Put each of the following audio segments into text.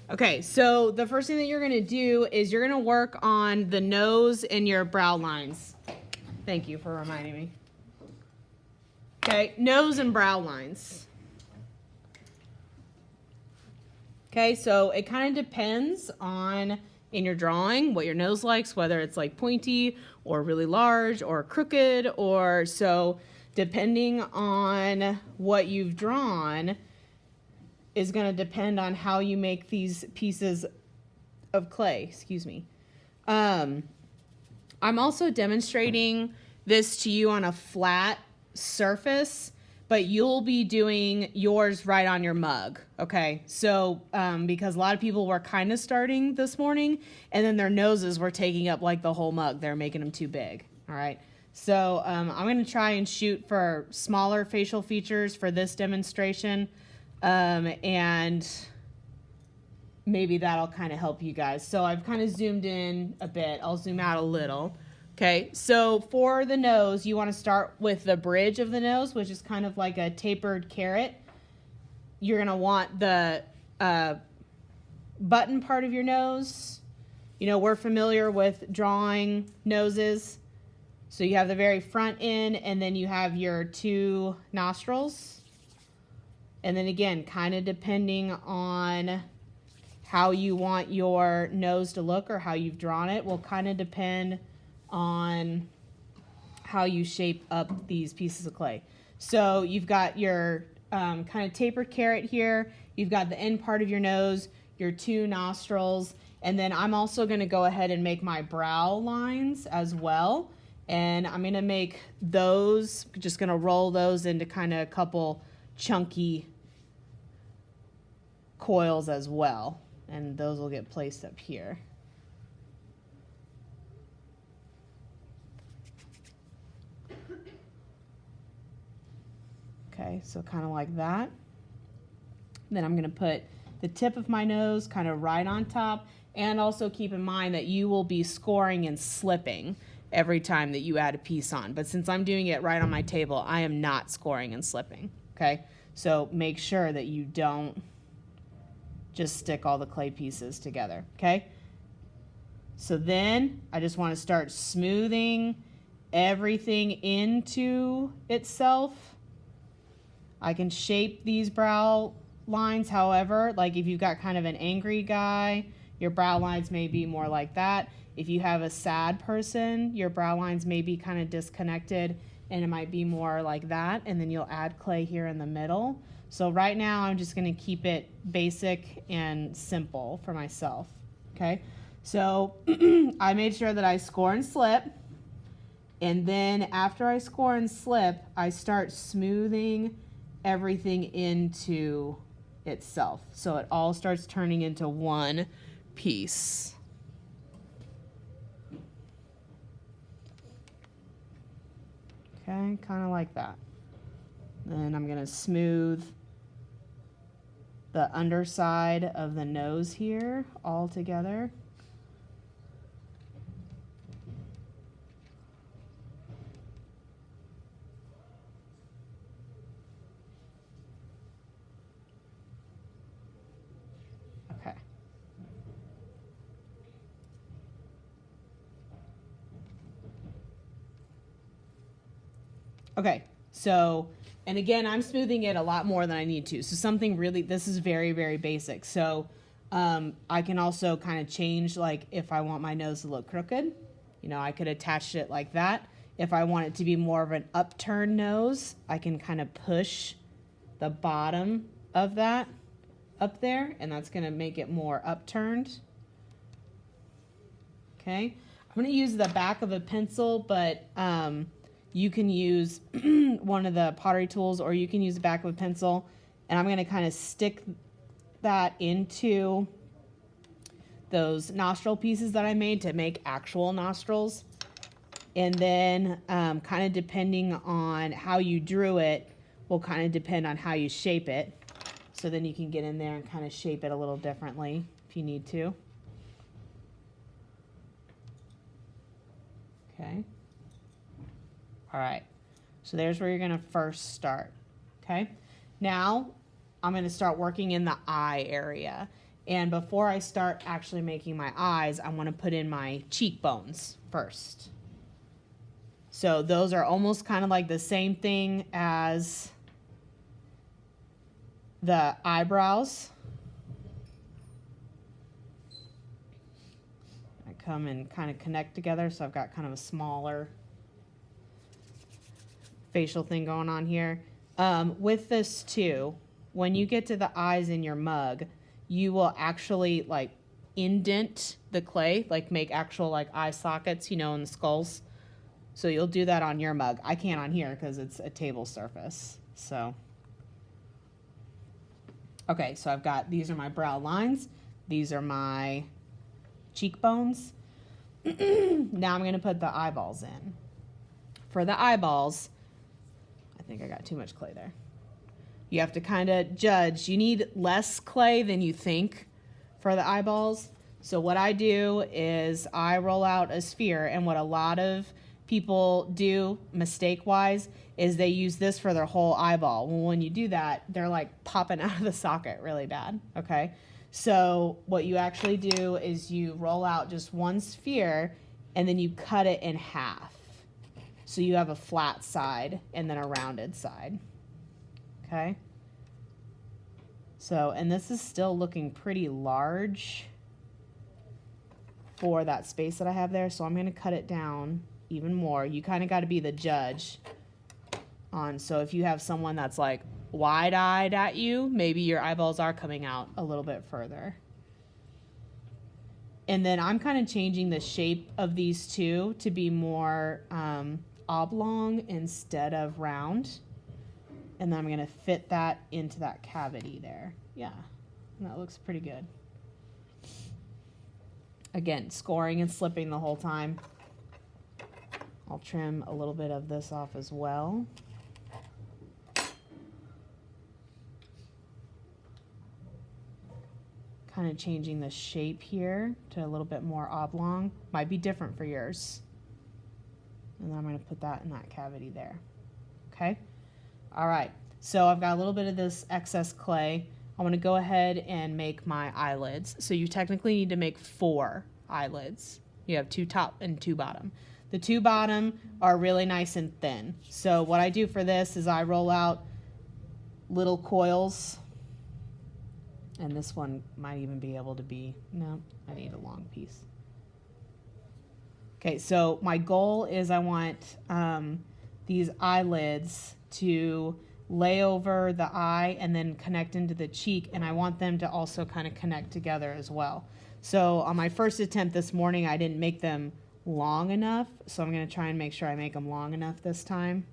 Okay, so the first thing that you're gonna do is you're gonna work on the nose and your brow lines. Thank you for reminding me. Okay, nose and brow lines. Okay, so it kind of depends on, in your drawing, what your nose likes, whether it's like pointy or really large or crooked, or so depending on what you've drawn is going to depend on how you make these pieces of clay, excuse me. I'm also demonstrating this to you on a flat surface, but you'll be doing yours right on your mug, okay? So, because a lot of people were kind of starting this morning, and then their noses were taking up like the whole mug. They're making them too big, all right? So I'm going to try and shoot for smaller facial features for this demonstration, and maybe that'll kind of help you guys. So I've kind of zoomed in a bit. I'll zoom out a little. Okay, so for the nose, you want to start with the bridge of the nose, which is kind of like a tapered carrot. You're going to want the button part of your nose. You know, we're familiar with drawing noses. So you have the very front end, and then you have your two nostrils. And then again, kind of depending on how you want your nose to look or how you've drawn it will kind of depend on how you shape up these pieces of clay. So you've got your kind of tapered carrot here. You've got the end part of your nose, your two nostrils, and then I'm also going to go ahead and make my brow lines as well. And I'm going to make those, just going to roll those into kind of a couple chunky coils as well. And those will get placed up here. Okay, so kind of like that. Then I'm going to put the tip of my nose kind of right on top, and also keep in mind that you will be scoring and slipping every time that you add a piece on. But since I'm doing it right on my table, I am not scoring and slipping, okay? So make sure that you don't just stick all the clay pieces together, okay? So then I just want to start smoothing everything into itself. I can shape these brow lines however, like if you've got kind of an angry guy, your brow lines may be more like that. If you have a sad person, your brow lines may be kind of disconnected and it might be more like that, and then you'll add clay here in the middle. So right now I'm just going to keep it basic and simple for myself, okay? So I made sure that I score and slip, and then after I score and slip, I start smoothing everything into itself. So it all starts turning into one piece. Okay, kind of like that. Then I'm going to smooth the underside of the nose here all together. Okay. Okay, so, and again, I'm smoothing it a lot more than I need to. So something really, this is very, very basic. So I can also kind of change, like if I want my nose to look crooked, you know, I could attach it like that. If I want it to be more of an upturned nose, I can kind of push the bottom of that up there, and that's going to make it more upturned. Okay, I'm going to use the back of a pencil, but you can use one of the pottery tools, or you can use the back of a pencil, and I'm going to kind of stick that into those nostril pieces that I made to make actual nostrils. And then kind of depending on how you drew it will kind of depend on how you shape it. So then you can get in there and kind of shape it a little differently if you need to. Okay. All right. So there's where you're going to first start. Okay. Now I'm going to start working in the eye area. And before I start actually making my eyes, I want to put in my cheekbones first. So those are almost kind of like the same thing as the eyebrows. I come and kind of connect together, so I've got kind of a smaller facial thing going on here. With this too, when you get to the eyes in your mug, you will actually like indent the clay, like make actual like eye sockets, in the skulls. So you'll do that on your mug. I can't on here because it's a table surface. So, okay, so I've got, these are my brow lines. These are my cheekbones. Now I'm gonna put the eyeballs in. For the eyeballs, I think I got too much clay there. You have to kind of judge. You need less clay than you think for the eyeballs. So what I do is I roll out a sphere, and what a lot of people do mistake-wise is they use this for their whole eyeball. Well, when you do that, they're like popping out of the socket really bad, okay? So what you actually do is you roll out just one sphere, and then you cut it in half. So you have a flat side and then a rounded side. Okay. So, and this is still looking pretty large for that space that I have there. So I'm going to cut it down even more. You kind of got to be the judge on. So if you have someone that's like wide-eyed at you, maybe your eyeballs are coming out a little bit further. And then I'm kind of changing the shape of these two to be more oblong instead of round. And then I'm going to fit that into that cavity there. Yeah, and that looks pretty good. Again, scoring and slipping the whole time. I'll trim a little bit of this off as well. Kind of changing the shape here to a little bit more oblong. Might be different for yours. And then I'm going to put that in that cavity there. Okay? All right, so I've got a little bit of this excess clay. I want to go ahead and make my eyelids. So you technically need to make 4 eyelids. You have 2 top and 2 bottom. The 2 bottom are really nice and thin. So what I do for this is I roll out little coils. And this one might even be able to be, no, I need a long piece. Okay, so my goal is I want these eyelids to lay over the eye and then connect into the cheek, and I want them to also kind of connect together as well. So on my first attempt this morning, I didn't make them long enough, so I'm going to try and make sure I make them long enough this time.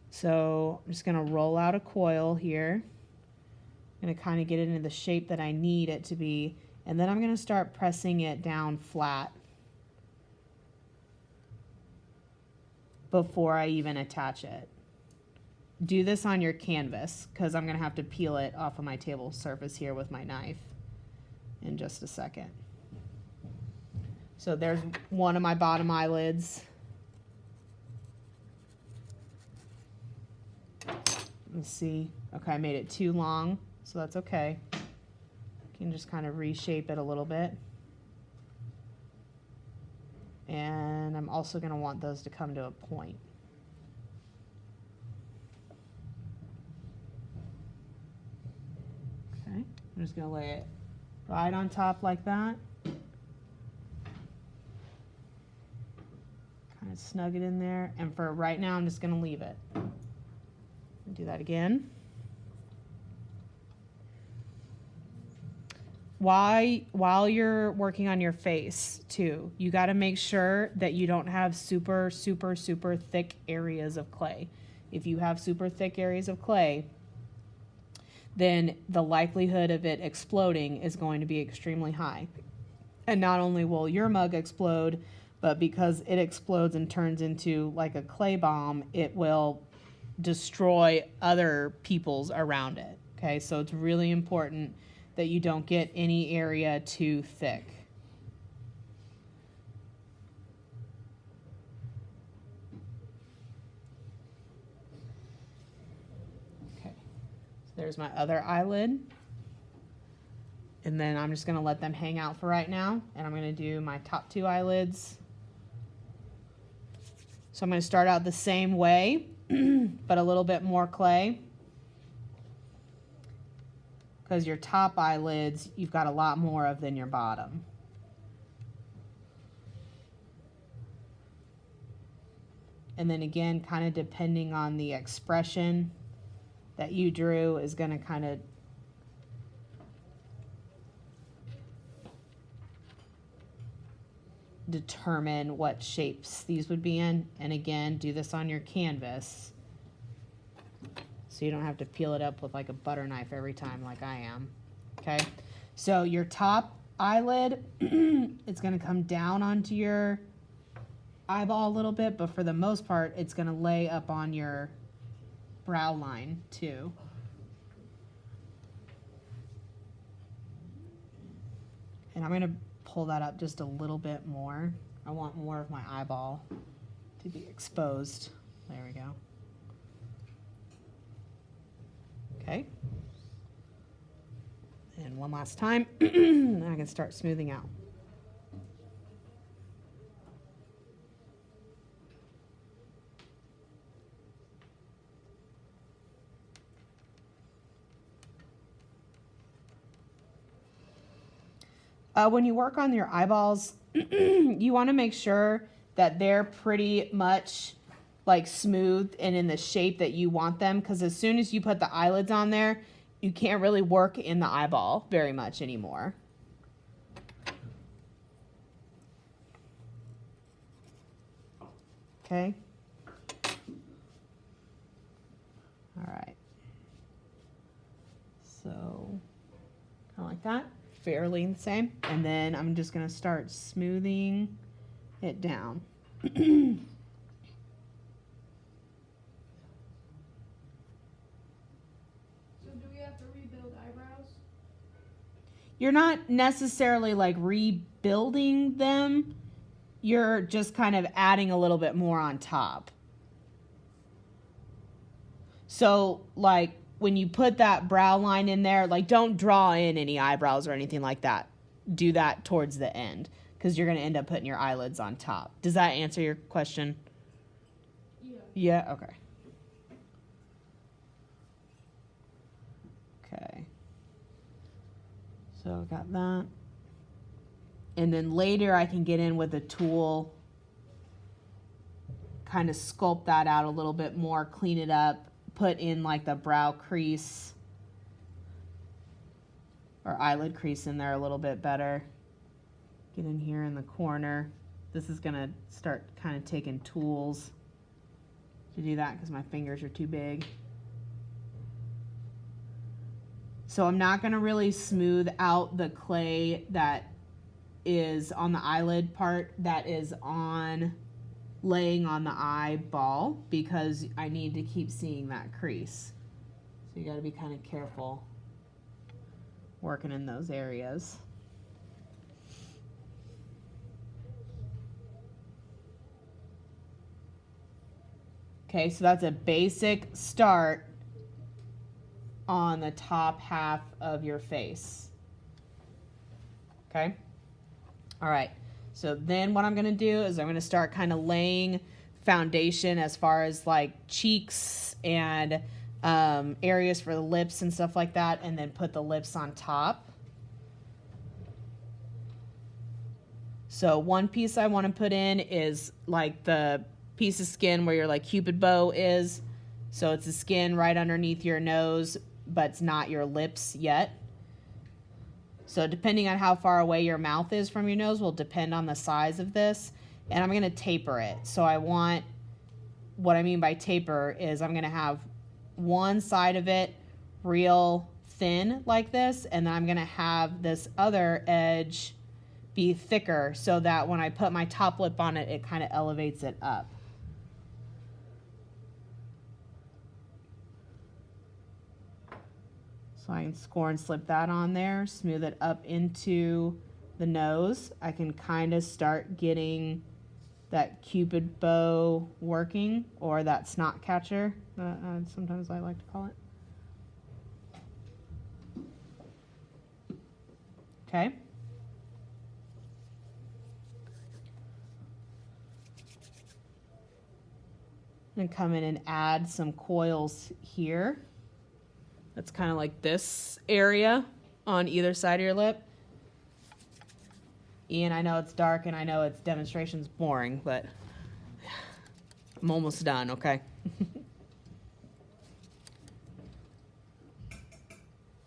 So I'm just going to roll out a coil here. I'm going to kind of get it into the shape that I need it to be, and then I'm going to start pressing it down flat before I even attach it. Do this on your canvas because I'm going to have to peel it off of my table surface here with my knife in just a second. So there's one of my bottom eyelids. Let's see. Okay, I made it too long, so that's okay. You can just kind of reshape it a little bit. And I'm also going to want those to come to a point. Okay, I'm just going to lay it right on top like that. Kind of snug it in there. And for right now, I'm just going to leave it. Do that again. While you're working on your face too, you got to make sure that you don't have super thick areas of clay. If you have super thick areas of clay, then the likelihood of it exploding is going to be extremely high. And not only will your mug explode, but because it explodes and turns into like a clay bomb, it will destroy other people's around it. Okay, so it's really important that you don't get any area too thick. Okay, so there's my other eyelid. And then I'm just going to let them hang out for right now. And I'm going to do my top 2 eyelids. So I'm going to start out the same way, but a little bit more clay. Because your top eyelids, you've got a lot more of than your bottom. And then again, kind of depending on the expression that you drew is going to kind of determine what shapes these would be in. And again, do this on your canvas so you don't have to peel it up with like a butter knife every time like I am. Okay, so your top eyelid, it's going to come down onto your eyeball a little bit, but for the most part, it's going to lay up on your brow line too. And I'm going to pull that up just a little bit more. I want more of my eyeball to be exposed. There we go. Okay. And one last time, then I can start smoothing out. When you work on your eyeballs, you want to make sure that they're pretty much like smooth and in the shape that you want them, because as soon as you put the eyelids on there, you can't really work in the eyeball very much anymore. Okay. All right. So, kind of like that. Fairly the same. And then I'm just going to start smoothing it down. So do we have to rebuild eyebrows? You're not necessarily like rebuilding them. You're just kind of adding a little bit more on top. So like when you put that brow line in there, like don't draw in any eyebrows or anything like that. Do that towards the end because you're going to end up putting your eyelids on top. Does that answer your question? Yeah. Yeah, okay. Okay. So got that. And then later I can get in with a tool, kind of sculpt that out a little bit more, clean it up, put in like the brow crease or eyelid crease in there a little bit better. Get in here in the corner. This is going to start kind of taking tools to do that because my fingers are too big. So I'm not going to really smooth out the clay that is on the eyelid part that is on laying on the eyeball because I need to keep seeing that crease. So you got to be kind of careful working in those areas. Okay, so that's a basic start on the top half of your face. Okay? All right. So then what I'm going to do is I'm going to start kind of laying foundation as far as like cheeks and areas for the lips and stuff like that, and then put the lips on top. So one piece I want to put in is like the piece of skin where your like cupid bow is. So it's the skin right underneath your nose, but it's not your lips yet. So depending on how far away your mouth is from your nose will depend on the size of this. And I'm going to taper it. So I want, what I mean by taper is I'm going to have one side of it real thin like this, and then I'm going to have this other edge be thicker so that when I put my top lip on it, it kind of elevates it up. So I can score and slip that on there, smooth it up into the nose. I can kind of start getting that cupid bow working, or that snot catcher, sometimes I like to call it. Okay. And come in and add some coils here. That's kind of like this area on either side of your lip. Ian, I know it's dark and I know it's demonstration's boring, but I'm almost done, okay?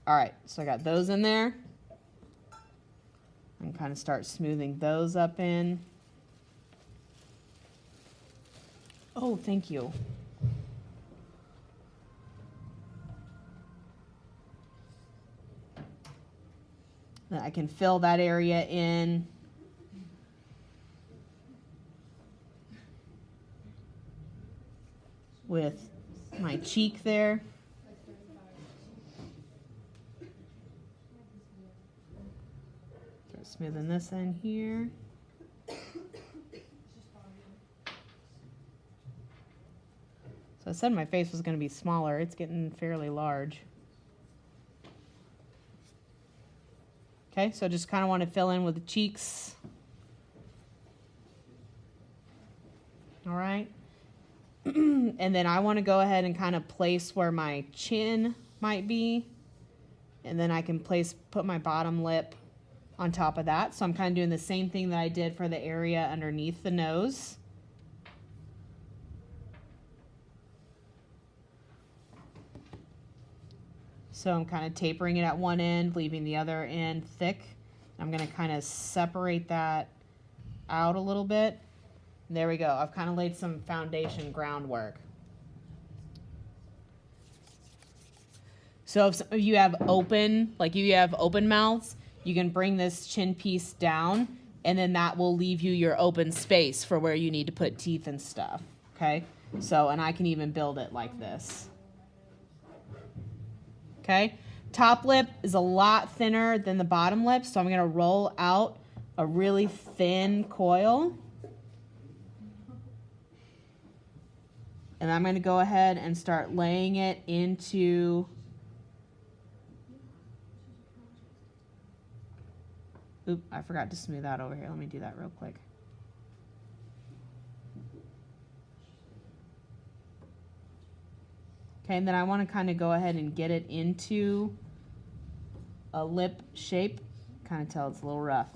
All right, so I got those in there. And kind of start smoothing those up in. Oh, thank you. Then I can fill that area in. With my cheek there. Start smoothing this in here. So I said my face was going to be smaller. It's getting fairly large. Okay, so just kind of want to fill in with the cheeks. All right. And then I want to go ahead and kind of place where my chin might be. And then I can put my bottom lip on top of that. So I'm kind of doing the same thing that I did for the area underneath the nose. So I'm kind of tapering it at one end, leaving the other end thick. I'm going to kind of separate that out a little bit. There we go. I've kind of laid some foundation groundwork. So if you have open, like you have open mouths, you can bring this chin piece down, and then that will leave you your open space for where you need to put teeth and stuff. Okay? So, and I can even build it like this. Okay? Top lip is a lot thinner than the bottom lip, so I'm going to roll out a really thin coil. And I'm going to go ahead and start laying it into... Oop, I forgot to smooth out over here. Let me do that real quick. Okay, and then I want to kind of go ahead and get it into a lip shape. Kind of tell it's a little rough.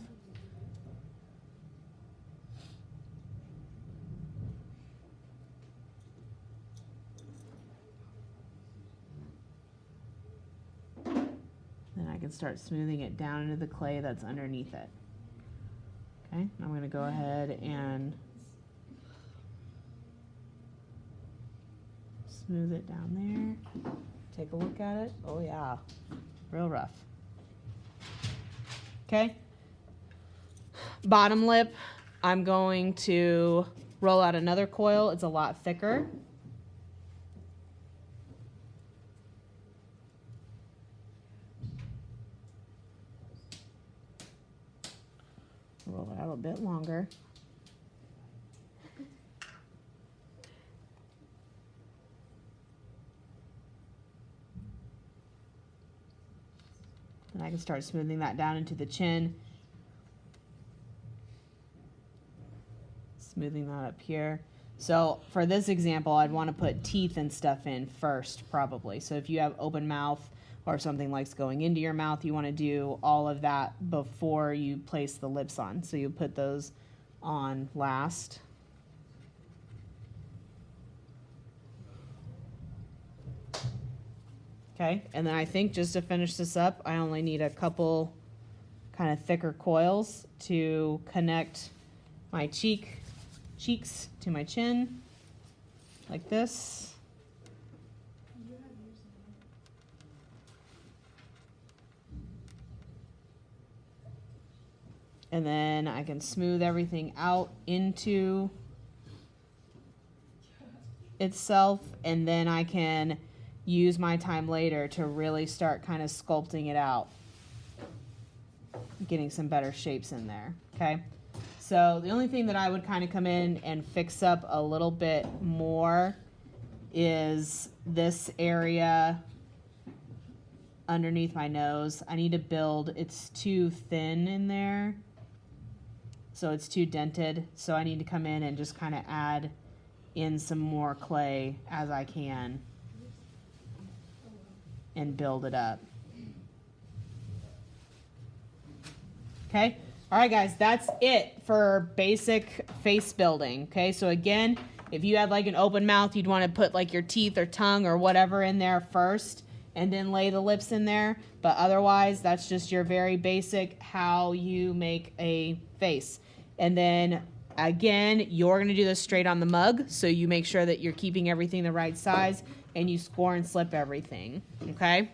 Then I can start smoothing it down into the clay that's underneath it. Okay, I'm going to go ahead and smooth it down there. Take a look at it. Oh yeah, real rough. Okay. Bottom lip, I'm going to roll out another coil. It's a lot thicker. Roll it out a bit longer. And I can start smoothing that down into the chin. Smoothing that up here. So for this example, I'd want to put teeth and stuff in first, probably. So if you have open mouth or something likes going into your mouth, you want to do all of that before you place the lips on. So you put those on last. Okay, and then I think just to finish this up, I only need a couple kind of thicker coils to connect my cheeks to my chin, like this. And then I can smooth everything out into itself, and then I can use my time later to really start kind of sculpting it out, getting some better shapes in there. Okay, so the only thing that I would kind of come in and fix up a little bit more is this area underneath my nose. I need to build, it's too thin in there. So it's too dented. So I need to come in and just kind of add in some more clay as I can and build it up. Okay. All right, guys, that's it for basic face building. Okay. So again, if you had like an open mouth, you'd want to put like your teeth or tongue or whatever in there first and then lay the lips in there. But otherwise, that's just your very basic how you make a face. And then again, you're going to do this straight on the mug. So you make sure that you're keeping everything the right size and you score and slip everything. Okay.